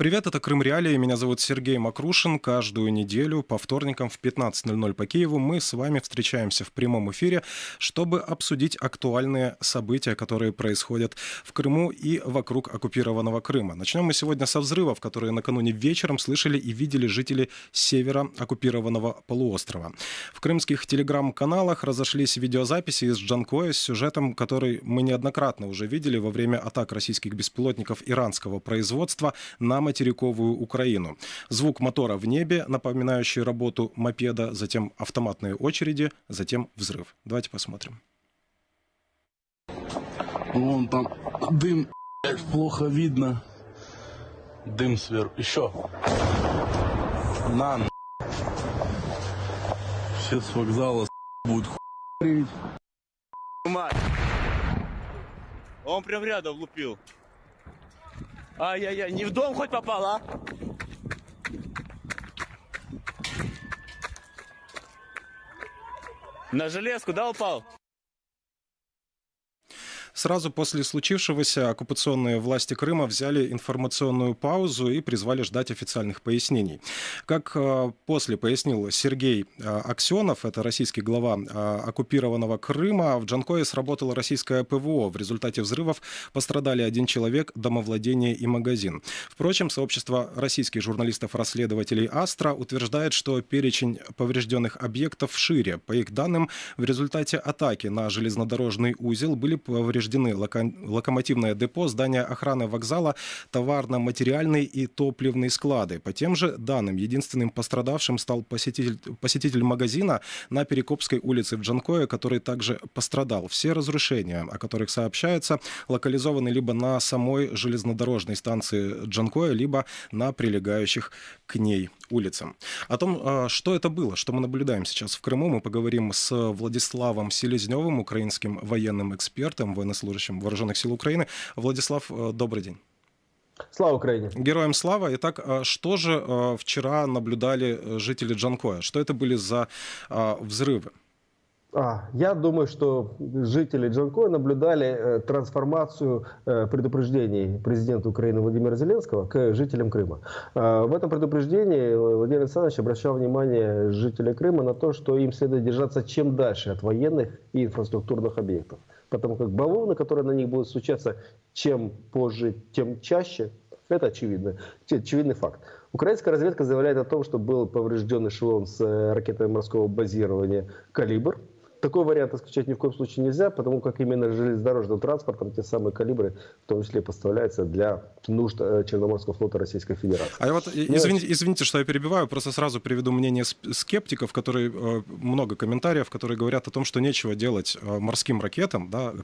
Привет, это Крым Реалии. Меня зовут Сергей Макрушин. Каждую неделю по вторникам в 15:00 по Киеву мы с вами встречаемся в прямом эфире, чтобы обсудить актуальные события, которые происходят в Крыму и вокруг оккупированного Крыма. Начнем мы сегодня со взрывов, которые накануне вечером слышали и видели жители севера оккупированного полуострова. В крымских телеграм-каналах разошлись видеозаписи из Джанкоя с сюжетом, который мы неоднократно уже видели во время атак российских беспилотников иранского производства на материковую Украину. Звук мотора в небе, напоминающий работу мопеда, затем автоматные очереди, затем взрыв. Давайте посмотрим. Вон там дым, плохо видно. Дым сверху. Еще. На. Все с вокзала будут хуярить. Он прям рядом лупил. Ай-яй-яй, не в дом хоть попал, а? На железку, да, упал? Сразу после случившегося оккупационные власти Крыма взяли информационную паузу и призвали ждать официальных пояснений. Как после пояснил Сергей Аксенов, это российский глава оккупированного Крыма, в Джанкое сработало российское ПВО. В результате взрывов пострадали 1 человек, домовладение и магазин. Впрочем, сообщество российских журналистов-расследователей «Астра» утверждает, что перечень поврежденных объектов шире. По их данным, в результате атаки на железнодорожный узел были повреждены локомотивное депо, здание охраны вокзала, товарно-материальные и топливные склады. По тем же данным, единственным пострадавшим стал посетитель магазина на Перекопской улице в Джанкое, который также пострадал. Все разрушения, о которых сообщается, локализованы либо на самой железнодорожной станции Джанкое, либо на прилегающих к ней улицам. О том, что это было, что мы наблюдаем сейчас в Крыму, мы поговорим с Владиславом Селезневым, украинским военным экспертом, военнослужащим Вооруженных сил Украины. Владислав, добрый день. Слава Украине! Героям слава! Итак, что же вчера наблюдали жители Джанкоя? Что это были за взрывы? Я думаю, что жители Джанкоя наблюдали трансформацию предупреждений президента Украины Владимира Зеленского к жителям Крыма. В этом предупреждении Владимир Александрович обращал внимание жителей Крыма на то, что им следует держаться чем дальше от военных и инфраструктурных объектов. Потому как бавовны, которые на них будут стучаться, чем позже, тем чаще, это очевидный факт. Украинская разведка заявляет о том, что был поврежден эшелон с ракетами морского базирования «Калибр». Такой вариант исключать ни в коем случае нельзя, потому как именно железнодорожным транспортом те самые «Калибры» в том числе поставляются для нужд Черноморского флота Российской Федерации. Извините, что я перебиваю, просто сразу приведу мнение скептиков, много комментариев, которые говорят о том, что нечего делать морским ракетам, да,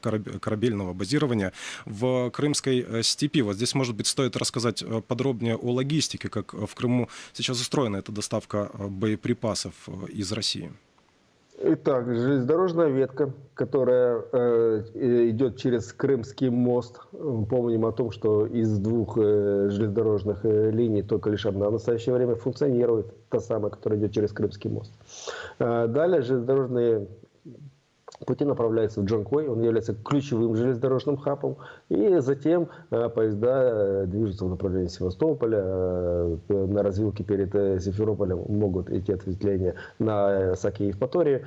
корабельного базирования в крымской степи. Вот здесь, может быть, стоит рассказать подробнее о логистике, как в Крыму сейчас устроена эта доставка боеприпасов из России. Итак, железнодорожная ветка, которая идет через Крымский мост. Помним о том, что из 2 железнодорожных линий только лишь одна в настоящее время функционирует, та самая, которая идет через Крымский мост. Далее железнодорожные пути направляются в Джанкой, он является ключевым железнодорожным хабом, и затем поезда движутся в направлении Севастополя, на развилке перед Симферополем могут идти ответвления на Саки и Евпатории.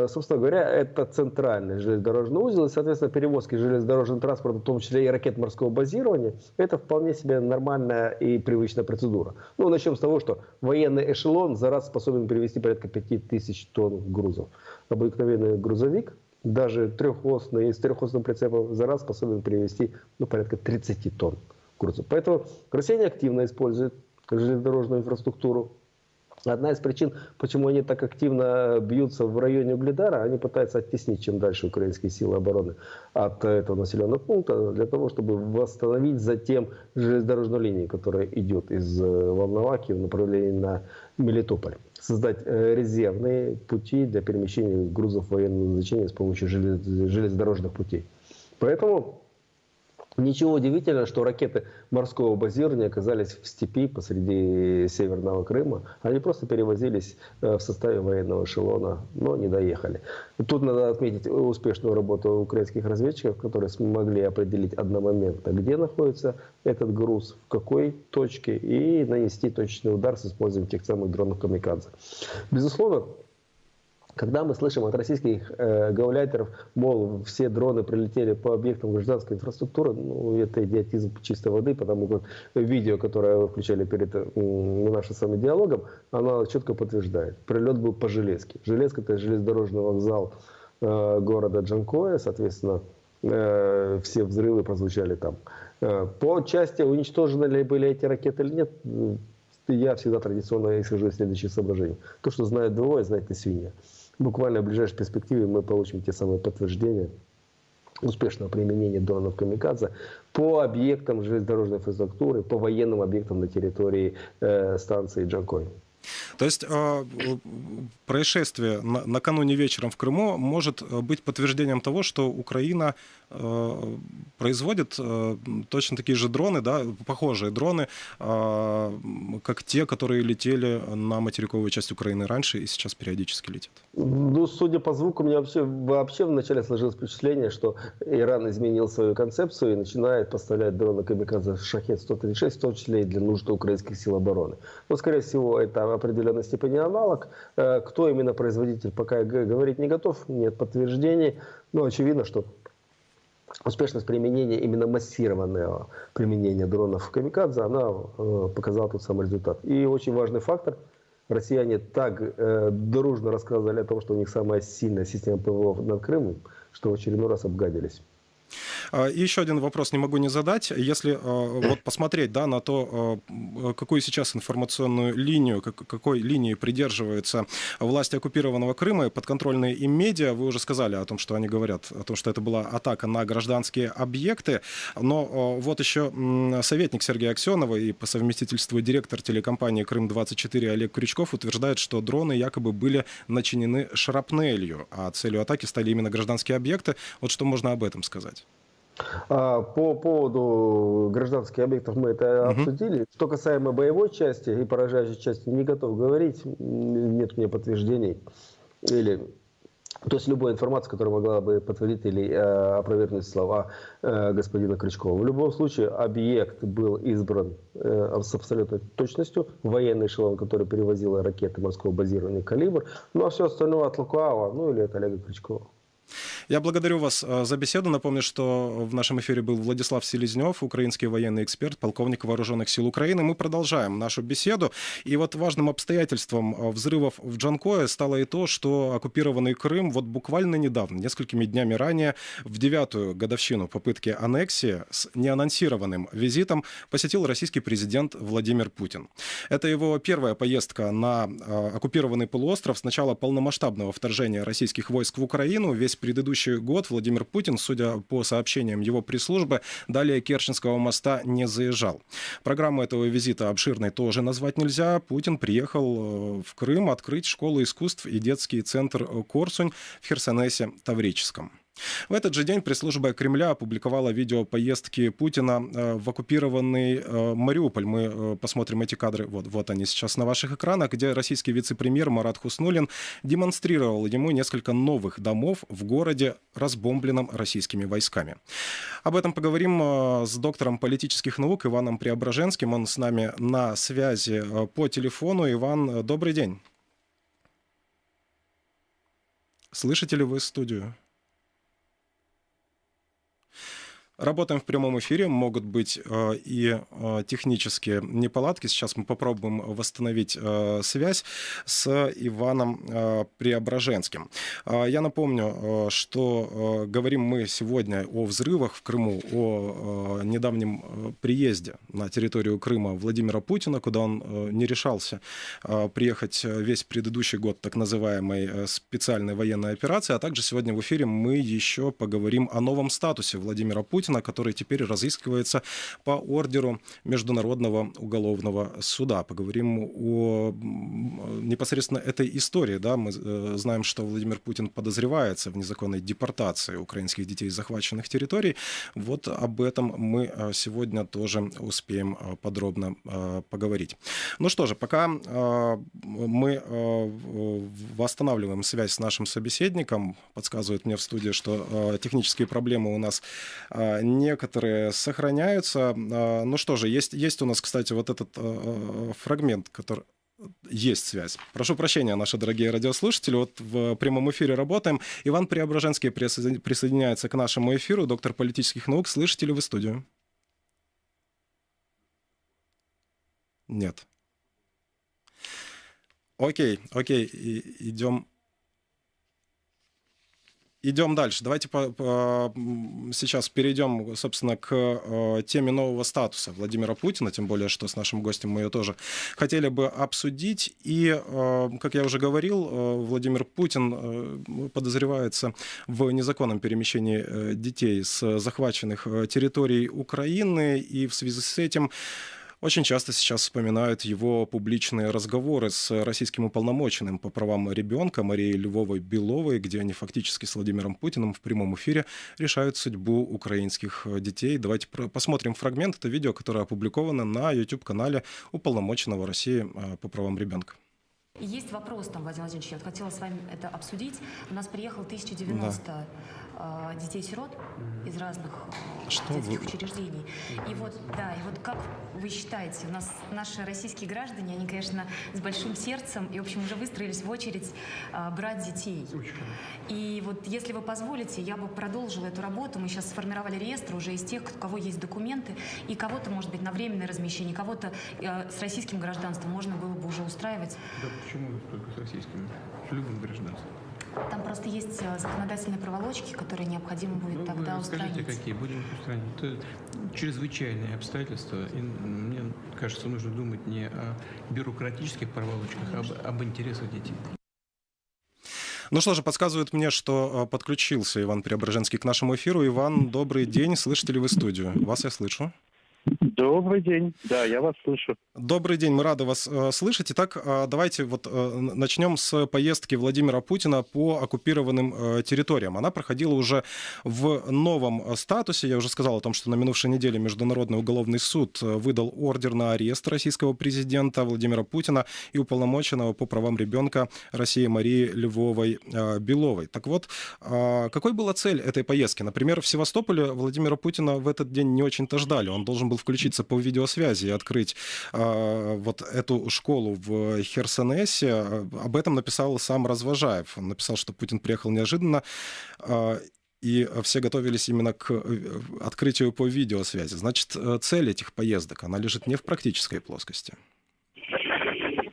Собственно говоря, это центральный железнодорожный узел, и, соответственно, перевозки железнодорожным транспортом, в том числе и ракет морского базирования, это вполне себе нормальная и привычная процедура. Начнем с того, что военный эшелон за раз способен перевезти порядка 5000 тонн грузов. Обыкновенный грузовик, даже трехосный, с трехосным прицепом, за раз способен перевезти порядка 30 тонн грузов. Поэтому россияне активно используют железнодорожную инфраструктуру. Одна из причин, почему они так активно бьются в районе Угледара, они пытаются оттеснить чем дальше украинские силы обороны от этого населенного пункта, для того, чтобы восстановить затем железнодорожную линию, которая идет из Волновахи в направлении на Мелитополь. Создать резервные пути для перемещения грузов военного значения с помощью железнодорожных путей. Поэтому Ничего удивительного, что ракеты морского базирования оказались в степи посреди Северного Крыма. Они просто перевозились в составе военного эшелона, но не доехали. Тут надо отметить успешную работу украинских разведчиков, которые смогли определить одномоментно, где находится этот груз, в какой точке, и нанести точечный удар с использованием тех самых дронов «Камикадзе». Безусловно, когда мы слышим от российских гауляйтеров, мол, все дроны прилетели по объектам гражданской инфраструктуры, ну, это идиотизм чистой воды, потому как видео, которое вы включали перед нашим с вами диалогом, оно четко подтверждает. Прилет был по Железке. Железка — это железнодорожный вокзал города Джанкоя, соответственно, все взрывы прозвучали там. По части, уничтожены ли были эти ракеты или нет, я всегда традиционно исхожу из следующих соображений. То, что знает двое, знает и свинья. Буквально в ближайшей перспективе мы получим те самые подтверждения успешного применения дронов «Камикадзе» по объектам железнодорожной инфраструктуры, по военным объектам на территории станции Джанкой. То есть происшествие накануне вечером в Крыму может быть подтверждением того, что Украина производит точно такие же дроны, да, похожие дроны, как те, которые летели на материковую часть Украины раньше и сейчас периодически летят. Ну, судя по звуку, у меня вообще вначале сложилось впечатление, что Иран изменил свою концепцию и начинает поставлять дроны «Камикадзе» «Шахед-136», в том числе и для нужд украинских сил обороны. Но, скорее всего, это в определенной степени аналог. Кто именно производитель, пока говорить не готов, нет подтверждений. Но очевидно, что успешность применения, именно массированного применения дронов «Камикадзе», она показала тот самый результат. И очень важный фактор. Россияне так дружно рассказывали о том, что у них самая сильная система ПВО над Крымом, что в очередной раз обгадились. И еще один вопрос не могу не задать. Если вот посмотреть, да, на то, какую сейчас информационную линию, какой линии придерживаются власти оккупированного Крыма и подконтрольные им медиа, вы уже сказали о том, что они говорят, о том, что это была атака на гражданские объекты. Но вот еще советник Сергея Аксенова и по совместительству директор телекомпании «Крым-24» Олег Крючков утверждает, что дроны якобы были начинены шрапнелью, а целью атаки стали именно гражданские объекты. Вот что можно об этом сказать? По поводу гражданских объектов мы это обсудили. Что касаемо боевой части и поражающей части, не готов говорить, нет у меня подтверждений. То есть любой информации, которая могла бы подтвердить или опровергнуть слова господина Крючкова. В любом случае объект был избран с абсолютной точностью. Военный эшелон, который перевозил ракеты морского базирования «Калибр». Ну а все остальное от Лукаова, ну или от Олега Крючкова. Я благодарю вас за беседу. Напомню, что в нашем эфире был Владислав Селезнев, украинский военный эксперт, полковник Вооруженных сил Украины. Мы продолжаем нашу беседу. И вот важным обстоятельством взрывов в Джанкое стало и то, что оккупированный Крым вот буквально недавно, несколькими днями ранее, в 9-ю годовщину попытки аннексии с неанонсированным визитом посетил российский президент Владимир Путин. Это его первая поездка на оккупированный полуостров с начала полномасштабного вторжения российских войск в Украину. Весь предыдущий год Владимир Путин, судя по сообщениям его пресс-службы, далее Керченского моста не заезжал. Программу этого визита обширной тоже назвать нельзя. Путин приехал в Крым открыть школу искусств и детский центр «Корсунь» в Херсонесе-Таврическом. В этот же день пресс-служба Кремля опубликовала видео поездки Путина в оккупированный Мариуполь. Мы посмотрим эти кадры, вот они сейчас на ваших экранах, где российский вице-премьер Марат Хуснуллин демонстрировал ему несколько новых домов в городе, разбомбленном российскими войсками. Об этом поговорим с доктором политических наук Иваном Преображенским. Он с нами на связи по телефону. Иван, добрый день. Слышите ли вы студию? Работаем в прямом эфире, могут быть и технические неполадки. Сейчас мы попробуем восстановить связь с Иваном Преображенским. Я напомню, что говорим мы сегодня о взрывах в Крыму, о недавнем приезде на территорию Крыма Владимира Путина, куда он не решался приехать весь предыдущий год так называемой специальной военной операции. А также сегодня в эфире мы еще поговорим о новом статусе Владимира Путина Путина, который теперь разыскивается по ордеру Международного уголовного суда. Поговорим о непосредственно этой истории. Да? Мы знаем, что Владимир Путин подозревается в незаконной депортации украинских детей из захваченных территорий. Вот об этом мы сегодня тоже успеем подробно поговорить. Ну что же, пока мы восстанавливаем связь с нашим собеседником, подсказывают мне в студии, что технические проблемы у нас некоторые сохраняются. Ну что же, есть у нас, кстати, вот этот фрагмент, который... Есть связь. Прошу прощения, наши дорогие радиослушатели. Вот в прямом эфире работаем. Иван Преображенский присоединяется к нашему эфиру, доктор политических наук. Слышите ли вы студию? Нет. Окей, идем дальше. Давайте сейчас перейдем, собственно, к теме нового статуса Владимира Путина, тем более, что с нашим гостем мы ее тоже хотели бы обсудить. И, как я уже говорил, Владимир Путин подозревается в незаконном перемещении детей с захваченных территорий Украины, и в связи с этим очень часто сейчас вспоминают его публичные разговоры с российским уполномоченным по правам ребенка Марией Львовой-Беловой, где они фактически с Владимиром Путиным в прямом эфире решают судьбу украинских детей. Давайте посмотрим фрагмент. Это видео, которое опубликовано на YouTube-канале уполномоченного России по правам ребенка. Есть вопрос там, Владимир Владимирович, я хотела с вами это обсудить. У нас приехало 1090 детей-сирот из разных детских учреждений. И вот как вы считаете, у нас наши российские граждане, они, конечно, с большим сердцем и, в общем, уже выстроились в очередь брать детей. И вот, если вы позволите, я бы продолжила эту работу. Мы сейчас сформировали реестр уже из тех, у кого есть документы, и кого-то, может быть, на временное размещение, кого-то с российским гражданством можно было бы уже устраивать. Да почему только с российским? С любым гражданством. Там просто есть законодательные проволочки, которые необходимо будет тогда устранить. Скажите, какие будем устранить? Это чрезвычайные обстоятельства. И мне кажется, нужно думать не о бюрократических проволочках, а об интересах детей. Ну что же, подсказывает мне, что подключился Иван Преображенский к нашему эфиру. Иван, добрый день. Слышите ли вы студию? Вас я слышу. Добрый день. Да, я вас слышу. Добрый день, мы рады вас слышать. Итак, давайте начнем с поездки Владимира Путина по оккупированным территориям. Она проходила уже в новом статусе. Я уже сказал о том, что на минувшей неделе Международный уголовный суд выдал ордер на арест российского президента Владимира Путина и уполномоченного по правам ребенка России Марии Львовой-Беловой. Так вот, какой была цель этой поездки? Например, в Севастополе Владимира Путина в этот день не очень-то ждали. Он должен был включиться по видеосвязи и открыть вот эту школу в Херсонесе. Об этом написал сам Развожаев. Он написал, что Путин приехал неожиданно, и все готовились именно к открытию по видеосвязи. Значит, цель этих поездок, она лежит не в практической плоскости.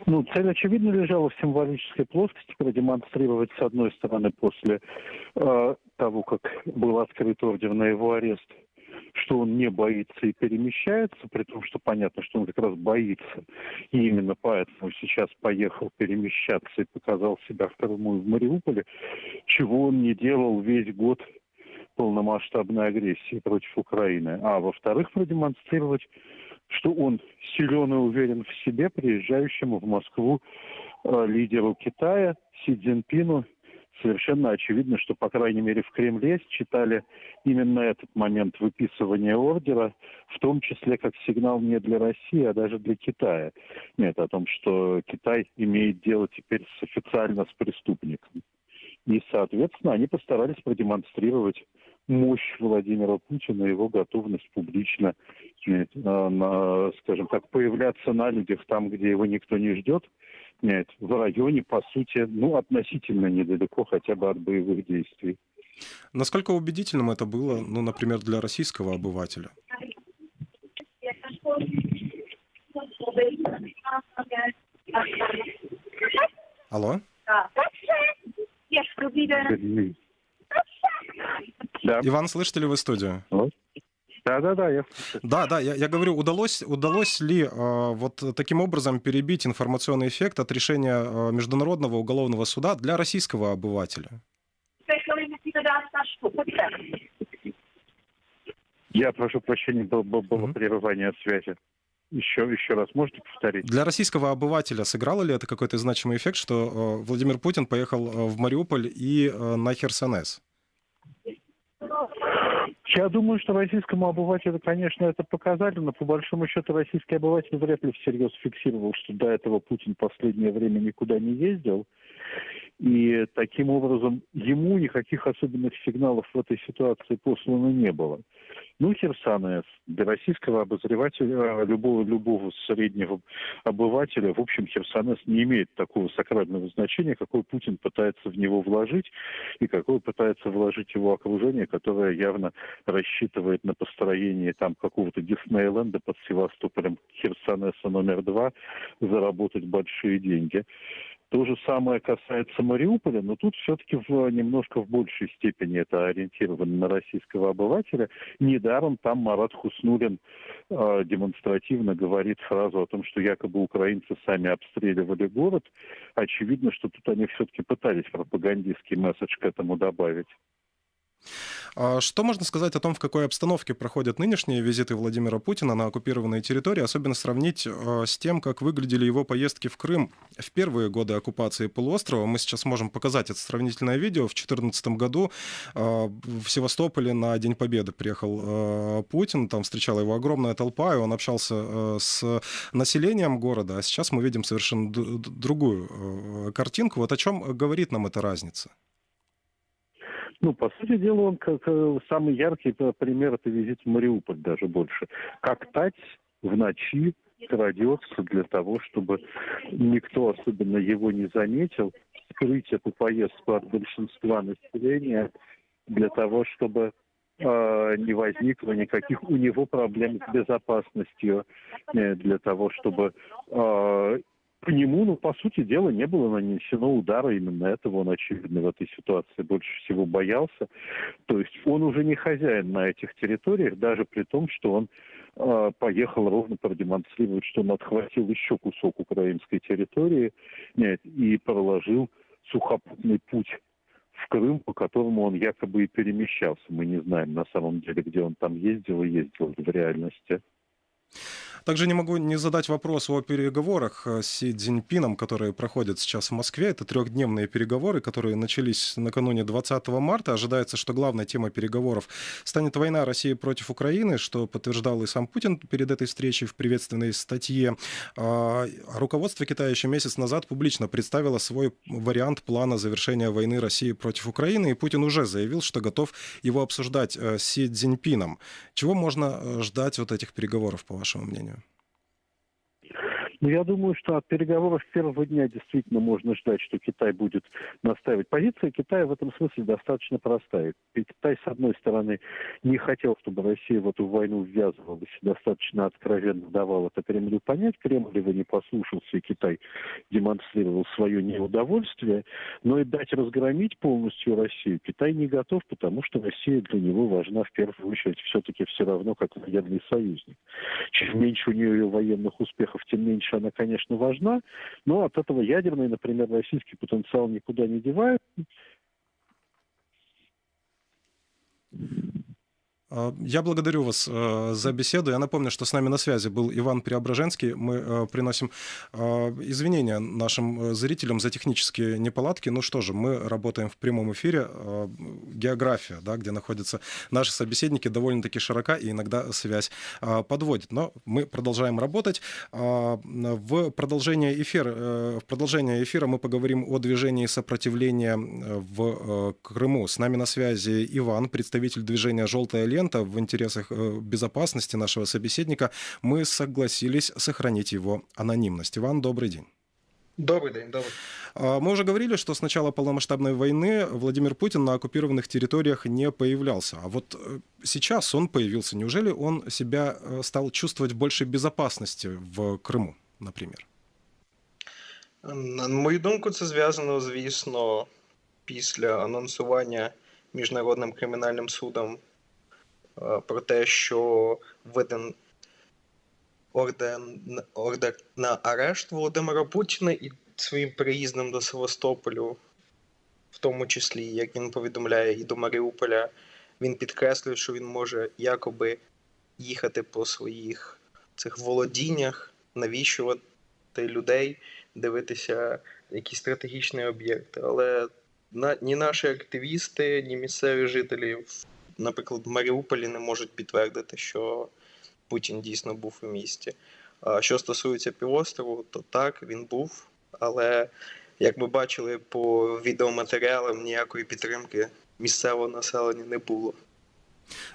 Ну, цель, очевидно, лежала в символической плоскости, продемонстрировать, с одной стороны, после того, как был открыт ордер на его арест, что он не боится и перемещается, при том, что понятно, что он как раз боится. И именно поэтому сейчас поехал перемещаться и показал себя второму в Мариуполе, чего он не делал весь год полномасштабной агрессии против Украины. А во-вторых, продемонстрировать, что он силен и уверен в себе, приезжающему в Москву лидеру Китая Си Цзиньпину. Совершенно очевидно, что, по крайней мере, в Кремле считали именно этот момент выписывания ордера, в том числе как сигнал не для России, а даже для Китая. Нет, о том, что Китай имеет дело теперь официально с преступником. И, соответственно, они постарались продемонстрировать мощь Владимира Путина, его готовность публично, скажем так, появляться на людях там, где его никто не ждет, в районе, по сути, относительно недалеко хотя бы от боевых действий. Насколько убедительным это было, например, для российского обывателя? Алло? Да. Иван, слышите ли вы студию? Да, я слышу. Да, я говорю, удалось ли вот таким образом перебить информационный эффект от решения Международного уголовного суда для российского обывателя? Я прошу прощения, было прерывание связи. Еще раз можете повторить? Для российского обывателя сыграло ли это какой-то значимый эффект, что Владимир Путин поехал в Мариуполь и на Херсонес? Я думаю, что российскому обывателю, конечно, это показали, но по большому счету российский обыватель вряд ли всерьез фиксировал, что до этого Путин в последнее время никуда не ездил. И таким образом ему никаких особенных сигналов в этой ситуации послано не было. Ну, Херсонес для российского обозревателя, любого среднего обывателя, в общем, Херсонес не имеет такого сакрального значения, какой Путин пытается в него вложить, и какое пытается вложить его окружение, которое явно рассчитывает на построение там какого-то Диснейленда под Севастополем, Херсонеса номер 2, заработать большие деньги. То же самое касается Мариуполя, но тут все-таки немножко в большей степени это ориентировано на российского обывателя. Недаром там Марат Хуснуллин демонстративно говорит фразу о том, что якобы украинцы сами обстреливали город. Очевидно, что тут они все-таки пытались пропагандистский месседж к этому добавить. Что можно сказать о том, в какой обстановке проходят нынешние визиты Владимира Путина на оккупированные территории, особенно сравнить с тем, как выглядели его поездки в Крым в первые годы оккупации полуострова? Мы сейчас можем показать это сравнительное видео. В 2014 году в Севастополе на День Победы приехал Путин, там встречала его огромная толпа, и он общался с населением города, а сейчас мы видим совершенно другую картинку. Вот о чем говорит нам эта разница? Ну, по сути дела, он как самый яркий пример — это визит в Мариуполь даже больше. Как тать в ночи крадется для того, чтобы никто особенно его не заметил, скрыть эту поездку от большинства населения, для того, чтобы не возникло никаких у него проблем с безопасностью, для того, чтобы по нему, по сути дела, не было нанесено удара. Именно этого он, очевидно, в этой ситуации больше всего боялся. То есть он уже не хозяин на этих территориях, даже при том, что он поехал ровно продемонстрировать, что он отхватил еще кусок украинской территории и проложил сухопутный путь в Крым, по которому он якобы и перемещался. Мы не знаем на самом деле, где он там ездил и ездил в реальности. Также не могу не задать вопрос о переговорах с Си Цзиньпином, которые проходят сейчас в Москве. Это трехдневные переговоры, которые начались накануне 20 марта. Ожидается, что главной темой переговоров станет война России против Украины, что подтверждал и сам Путин перед этой встречей в приветственной статье. Руководство Китая еще месяц назад публично представило свой вариант плана завершения войны России против Украины, и Путин уже заявил, что готов его обсуждать с Си Цзиньпином. Чего можно ждать от этих переговоров, по вашему мнению? Ну, я думаю, что от переговоров с первого дня действительно можно ждать, что Китай будет настаивать. Позиция Китая в этом смысле достаточно простая. Китай, с одной стороны, не хотел, чтобы Россия в эту войну ввязывалась, достаточно откровенно давал это Кремлю понять. Кремль его не послушался, и Китай демонстрировал свое неудовольствие. Но и дать разгромить полностью Россию Китай не готов, потому что Россия для него важна в первую очередь все-таки все равно как военный союзник. Чем меньше у нее военных успехов, тем меньше она, конечно, важна, но от этого ядерный, например, российский потенциал никуда не девает. Я благодарю вас за беседу. Я напомню, что с нами на связи был Иван Преображенский. Мы приносим извинения нашим зрителям за технические неполадки. Ну что же, мы работаем в прямом эфире. География, да, где находятся наши собеседники, довольно-таки широка, и иногда связь подводит. Но мы продолжаем работать. В продолжение эфира мы поговорим о движении сопротивления в Крыму. С нами на связи Иван, представитель движения «Желтая лента». В интересах безопасности нашего собеседника мы согласились сохранить его анонимность. Иван, добрый день. Добрый день, добрый. Мы уже говорили, что с начала полномасштабной войны Владимир Путин на оккупированных территориях не появлялся. А вот сейчас он появился. Неужели он себя стал чувствовать в большей безопасности в Криму, наприклад? На мою думку, це зв'язано, звісно, після анонсування Міжнародним кримінальним судом про те, що видан ордер на арешт Володимира Путіна і своїм приїздом до Севастополю, в тому числі, як він повідомляє, і до Маріуполя, Він підкреслює, що він може якоби їхати по своїх цих володіннях, навіщувати людей, дивитися якісь стратегічні об'єкти. Але ні наші активісти, ні місцеві жителі, наприклад, в Маріуполі не можуть підтвердити, що Путін дійсно був у місті. А що стосується півострову, то так, він був, але, як ми бачили по відеоматеріалам, ніякої підтримки місцевого населення не було.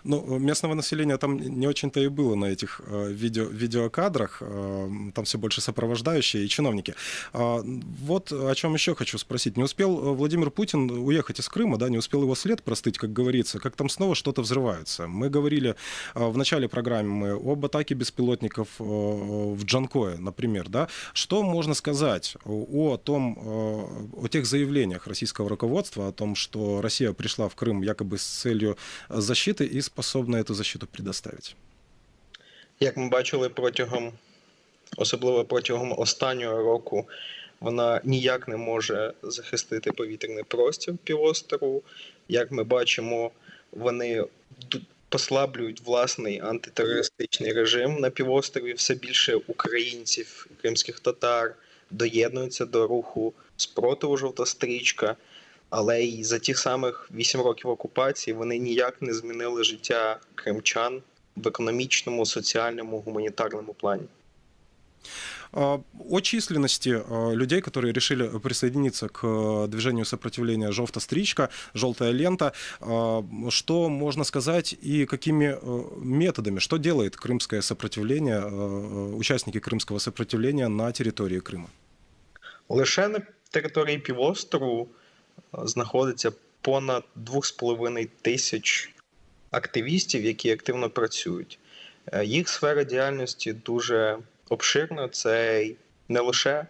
Ну, местного населения там не очень-то и было на этих видеокадрах, там все больше сопровождающие и чиновники. Вот о чем еще хочу спросить. Не успел Владимир Путин уехать из Крыма, да, не успел его след простыть, как говорится, как там снова что-то взрывается. Мы говорили в начале программы об атаке беспилотников в Джанкое, например, да. Что можно сказать о тех заявлениях российского руководства, о том, что Россия пришла в Крым якобы с целью защиты і способна цю защиту предоставити? Як ми бачили особливо протягом останнього року, вона ніяк не може захистити повітряний простір півострову. Як ми бачимо, вони послаблюють власний антитерористичний режим на півострові. Все більше українців, кримських татар доєднуються до руху спротиву «Жовта стрічка». Але й за ті самих 8 років окупації вони ніяк не змінили життя кримчан в економічному, соціальному, гуманітарному плані. О численности людей, которые решили присоединиться к движению сопротивления «Жовта стрічка», «Желтая лента», что можно сказать и какими методами, что делает крымское сопротивление, участники крымского сопротивления на территории Крыма? Лише на території півострову знаходиться понад 2,5 тисяч активістів, які активно працюють. Їх сфера діяльності дуже обширна. Це не лише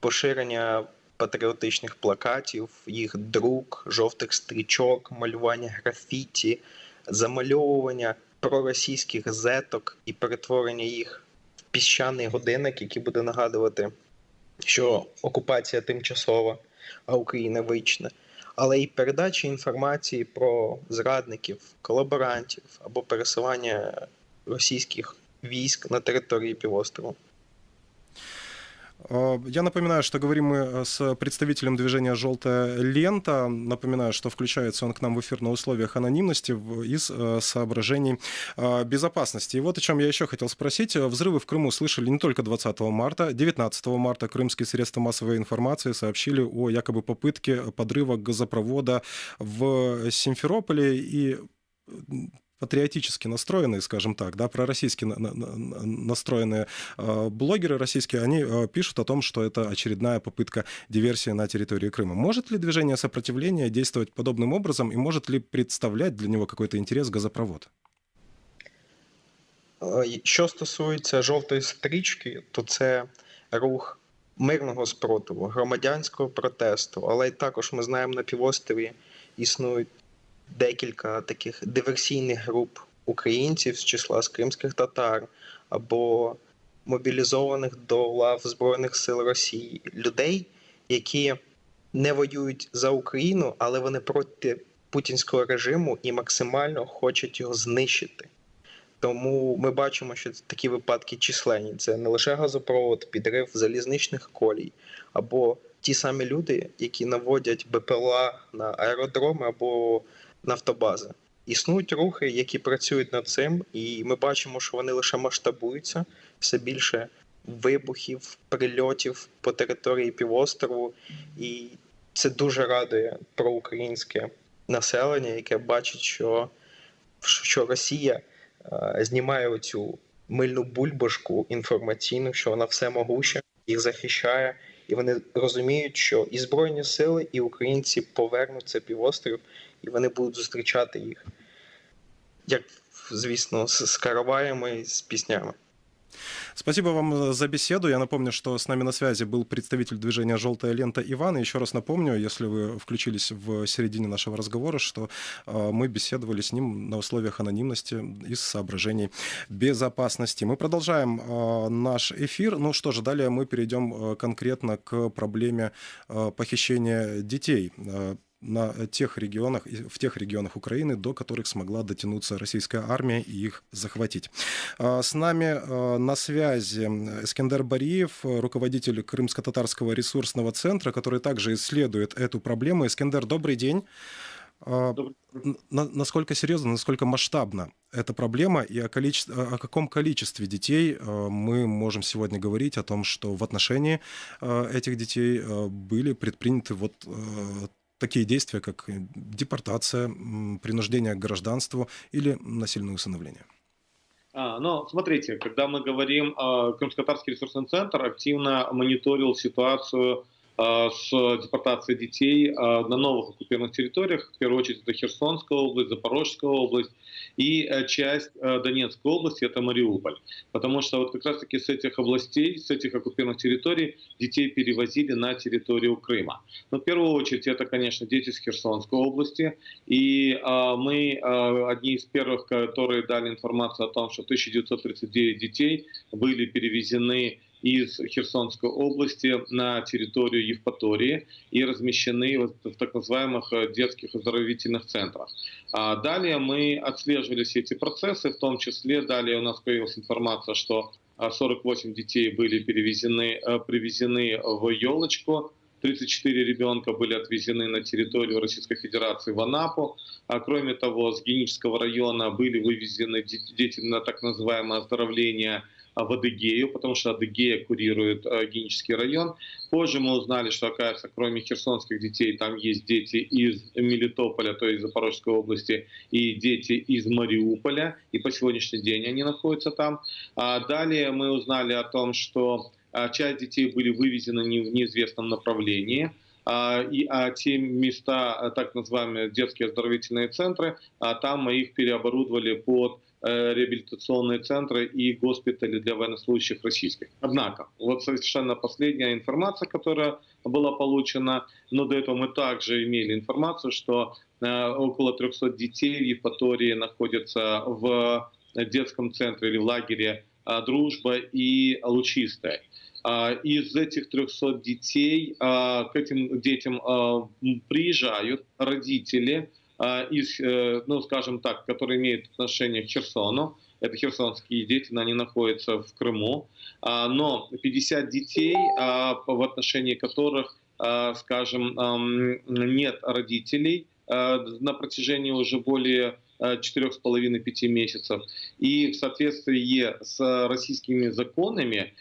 поширення патріотичних плакатів, їх друк, жовтих стрічок, малювання графіті, замальовування проросійських зеток і перетворення їх в піщаний годинник, який буде нагадувати, що окупація тимчасова, а Україна вічна, але й передача інформації про зрадників, колаборантів або пересування російських військ на території півострову. Я напоминаю, что говорим мы с представителем движения «Желтая лента». Напоминаю, что включается он к нам в эфир на условиях анонимности из соображений безопасности. И вот о чем я еще хотел спросить. Взрывы в Крыму слышали не только 20 марта. 19 марта крымские средства массовой информации сообщили о якобы попытке подрыва газопровода в Симферополе. И патриотически настроенные, скажем так, да, пророссийски настроенные блогеры российские, они пишут о том, что это очередная попытка диверсии на территории Крыма. Может ли движение сопротивления действовать подобным образом и может ли представлять для него какой-то интерес газопровод? Що стосується «Жовтої стрічки», то це рух мирного спротиву, громадянського протесту, але й також ми знаємо, на півострові існують декілька таких диверсійних груп українців з числа з кримських татар або мобілізованих до лав Збройних сил Росії. Людей, які не воюють за Україну, але вони проти путінського режиму і максимально хочуть його знищити. Тому ми бачимо, що такі випадки численні. Це не лише газопровод, підрив залізничних колій, або ті самі люди, які наводять БПЛА на аеродроми або нафтобази. Існують рухи, які працюють над цим, і ми бачимо, що вони лише масштабуються, все більше вибухів, прильотів по території півострову, і це дуже радує проукраїнське населення, яке бачить, що Росія знімає оцю мильну бульбашку інформаційну, що вона всемогуща, їх захищає, і вони розуміють, що і Збройні сили, і українці повернуть цей півострів, і вони будуть зустрічати їх, як, звісно, з караваями і з піснями. Спасибо вам за беседу. Я напомню, что с нами на связи был представитель движения «Желтая лента» Иван. И еще раз напомню, если вы включились в середине нашего разговора, что мы беседовали с ним на условиях анонимности из соображений безопасности. Мы продолжаем наш эфир. Ну что же, далее мы перейдем конкретно к проблеме похищения детей. в тех регионах Украины, до которых смогла дотянуться российская армия и их захватить. С нами на связи Эскендер Бариев, руководитель Крымско-татарского ресурсного центра, который также исследует эту проблему. Эскендер, добрый день. Насколько серьезно, насколько масштабна эта проблема и о каком количестве детей мы можем сегодня говорить, о том, что в отношении этих детей были предприняты вот такие действия, как депортация, принуждение к гражданству или насильное усыновление? Ну, смотрите, когда мы говорим, Крымско-татарский ресурсный центр активно мониторил ситуацию с депортацией детей на новых оккупированных территориях. В первую очередь это Херсонская область, Запорожская область и часть Донецкой области, это Мариуполь. Потому что вот как раз-таки с этих областей, с этих оккупированных территорий детей перевозили на территорию Крыма. Но в первую очередь это, конечно, дети с Херсонской области. И мы одни из первых, которые дали информацию о том, что 1939 детей были перевезены из Херсонской области на территорию Евпатории и размещены в так называемых детских оздоровительных центрах. Далее мы отслеживали все эти процессы, в том числе далее у нас появилась информация, что 48 детей были привезены в Елочку, 34 ребенка были отвезены на территорию Российской Федерации в Анапу. Кроме того, с Генического района были вывезены дети на так называемое оздоровление в Адыгею, потому что Адыгея курирует Генический район. Позже мы узнали, что, оказывается, кроме херсонских детей, там есть дети из Мелитополя, то есть Запорожской области, и дети из Мариуполя, и по сегодняшний день они находятся там. Далее мы узнали о том, что часть детей были вывезены в неизвестном направлении, и те места, так называемые детские оздоровительные центры, там мы их переоборудовали под реабилитационные центры и госпитали для военнослужащих российских. Однако, вот совершенно последняя информация, которая была получена, но до этого мы также имели информацию, что около 300 детей в Евпатории находятся в детском центре или в лагере «Дружба» и «Лучистая». Из этих 300 детей к этим детям приезжают родители, ну, скажем так, которые имеют отношение к Херсону. Это херсонские дети, они находятся в Крыму. Но 50 детей, в отношении которых, скажем, нет родителей на протяжении уже более 4,5-5 месяцев. И в соответствии с российскими законами,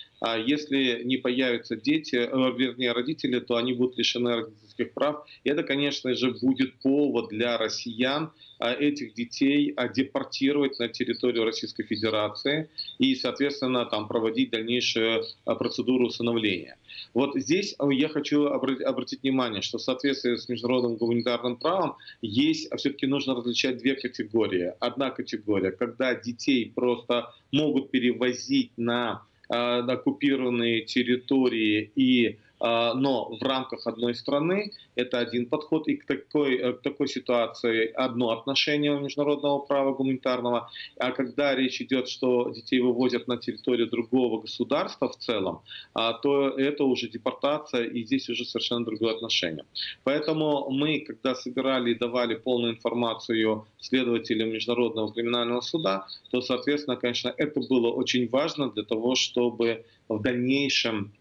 если не появятся дети, вернее родители, то они будут лишены родительских прав. И это, конечно же, будет повод для россиян этих детей депортировать на территорию Российской Федерации и, соответственно, там проводить дальнейшую процедуру усыновления. Вот здесь я хочу обратить внимание, что в соответствии с международным гуманитарным правом все-таки нужно различать две категории. Одна категория, когда детей просто могут перевозить на оккупированные территории, но в рамках одной страны, это один подход, и к такой ситуации одно отношение у международного права гуманитарного, а когда речь идет, что детей вывозят на территорию другого государства в целом, то это уже депортация, и здесь уже совершенно другое отношение. Поэтому мы, когда собирали и давали полную информацию следователям Международного криминального суда, то, соответственно, конечно, это было очень важно для того, чтобы в дальнейшем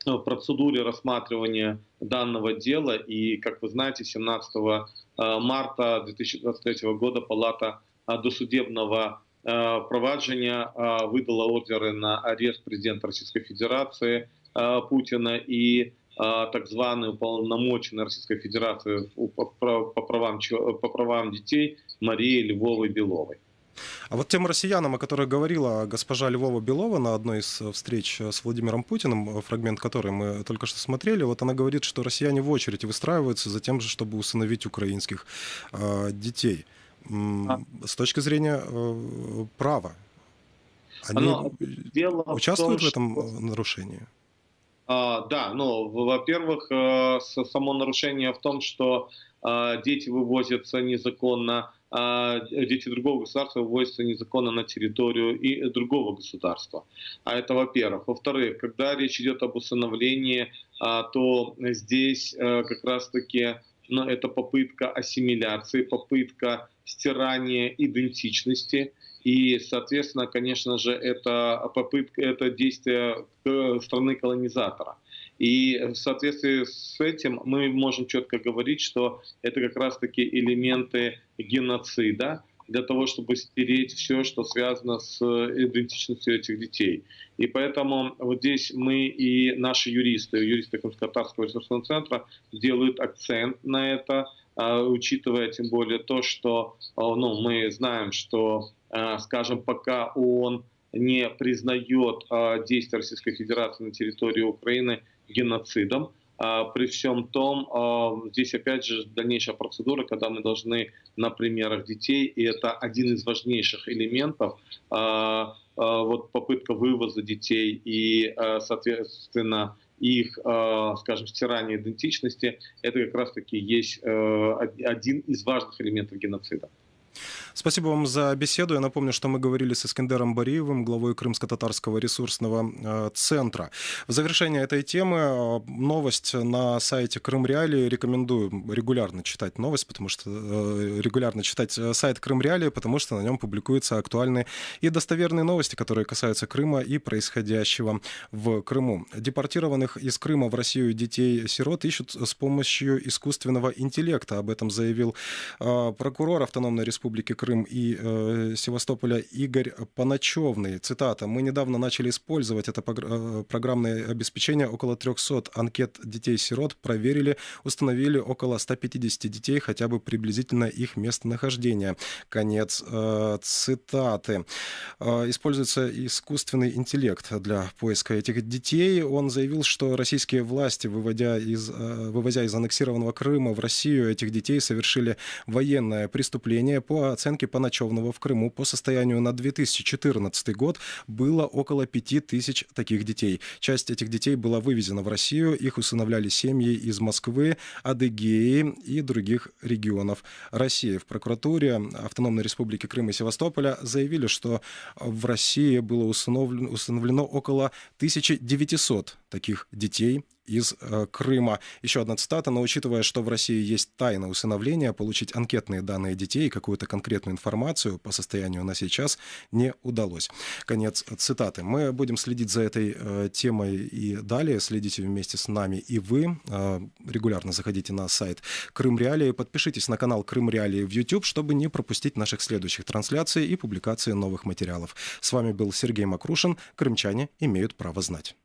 в процедуре рассматривания данного дела, и, как вы знаете, 17 марта 2023 года Палата досудебного проваджения выдала ордеры на арест президента Российской Федерации Путина и так званый уполномоченный Российской Федерации по правам детей Марии Львовой-Беловой. А вот тем россиянам, о которых говорила госпожа Львова-Белова на одной из встреч с Владимиром Путиным, фрагмент которой мы только что смотрели, вот она говорит, что россияне в очередь выстраиваются за тем же, чтобы усыновить украинских детей. С точки зрения права, они участвуют в этом нарушении? Да, ну, во-первых, само нарушение в том, что дети вывозятся незаконно, дети другого государства вывозятся незаконно на территорию и другого государства. Это во-первых. Во-вторых, когда речь идет об усыновлении, то здесь как раз-таки но это попытка ассимиляции, попытка стирания идентичности. И, соответственно, конечно же, это попытка, это действие страны колонизатора. И в соответствии с этим мы можем четко говорить, что это как раз-таки элементы геноцида для того, чтобы стереть все, что связано с идентичностью этих детей. И поэтому вот здесь мы и наши юристы Крымско-Татарского ресурсного центра делают акцент на это, учитывая тем более то, что мы знаем, что, скажем, пока ООН не признает действия Российской Федерации на территории Украины геноцидом, при всем том, здесь опять же дальнейшая процедура, когда мы должны на примерах детей, и это один из важнейших элементов, вот попытка вывоза детей и, соответственно, их, скажем, стирание идентичности, это как раз-таки есть один из важных элементов геноцида. Спасибо вам за беседу. Я напомню, что мы говорили с Искандером Бариевым, главой Крымско-Татарского ресурсного центра. В завершение этой темы новость на сайте Крым Реалии. Рекомендую регулярно читать новость, регулярно читать сайт Крым Реалии, потому что на нем публикуются актуальные и достоверные новости, которые касаются Крыма и происходящего в Крыму. Депортированных из Крыма в Россию детей-сирот ищут с помощью искусственного интеллекта. Об этом заявил прокурор Автономной Республики Крым и Севастополя Игорь Паначевный. Цитата. «Мы недавно начали использовать это программное обеспечение. Около 300 анкет детей-сирот проверили, установили около 150 детей, хотя бы приблизительно их местонахождение». Конец цитаты. Используется искусственный интеллект для поиска этих детей. Он заявил, что российские власти, вывозя из аннексированного Крыма в Россию этих детей, совершили военное преступление. По оценке Паначевного, в Крыму по состоянию на 2014 год было около 5000 таких детей. Часть этих детей была вывезена в Россию, их усыновляли семьи из Москвы, Адыгеи и других регионов России. В прокуратуре Автономной Республики Крым и Севастополя заявили, что в России было усыновлено около 1900 таких детей из Крыма. Еще одна цитата. «Но учитывая, что в России есть тайна усыновления, получить анкетные данные детей и какую-то конкретную информацию по состоянию на сейчас не удалось». Конец цитаты. Мы будем следить за этой темой и далее. Следите вместе с нами и вы. Регулярно заходите на сайт Крым Реалии. Подпишитесь на канал Крым Реалии в YouTube, чтобы не пропустить наших следующих трансляций и публикации новых материалов. С вами был Сергей Макрушин. Крымчане имеют право знать.